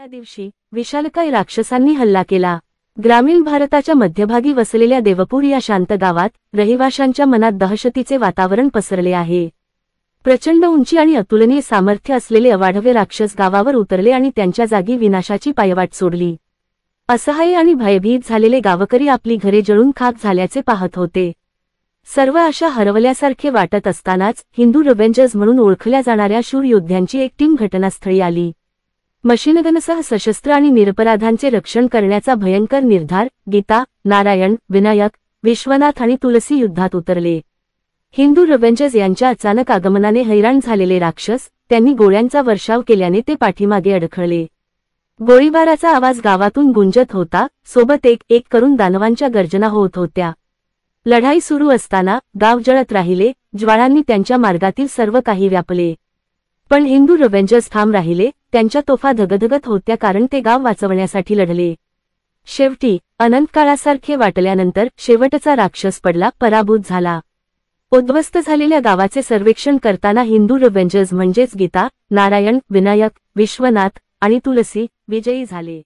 या दिवशी विशालकाय राक्षसांनी हल्ला केला। ग्रामीण भारताच्या मध्यभागी वसलेल्या देवपूर या शांत गावात रहिवाशांच्या मनात दहशतीचे वातावरण पसरले आहे। प्रचंड उंची आणि अतुलनीय सामर्थ्य असलेले अवाढव्य राक्षस गावावर उतरले आणि त्यांच्या जागी विनाशाची पायवाट सोडली। असहाय्य आणि भयभीत झालेले गावकरी आपली घरे जळून खाक झाल्याचे पाहत होते। सर्व आशा हरवल्यासारखे वाटत असतानाच हिंदू रिव्हेंजर्स म्हणून ओळखल्या जाणाऱ्या शूर योद्ध्यांची एक टीम घटनास्थळी आली। मशीनगनसह सशस्त्र आणि निरपराधांचे रक्षण करण्याचा भयंकर निर्धार गीता, नारायण, विनायक, विश्वनाथ आणि तुलसी युद्धात उतरले। हिंदू रिव्हेंजर्स यांच्या अचानक आगमनाने हैराण झालेले राक्षस त्यांनी गोळ्यांचा वर्षाव केल्याने ते पाठीमागे अडखळले। गोळीबाराचा आवाज गावातून गुंजत होता, सोबत एक एक करून दानवांच्या गर्जना होत होत्या। लढाई सुरू असताना गाव जळत राहिले, ज्वाळांनी त्यांच्या मार्गातील सर्व काही व्यापले। पण हिंदू रिव्हेंजर्स ठाम राहिले, त्यांच्या तोफा धगधगत होत्या कारण ते गाव वाचवण्यासाठी लढले। शेवटी अनंतकाळासारखे वाटल्यानंतर शेवटचा राक्षस पडला, पराभूत झाला। उद्ध्वस्त झालेल्या गावाचे सर्वेक्षण करताना हिंदू रिव्हेंजर्स म्हणजेच गीता, नारायण, विनायक, विश्वनाथ आणि तुलसी विजयी झाले।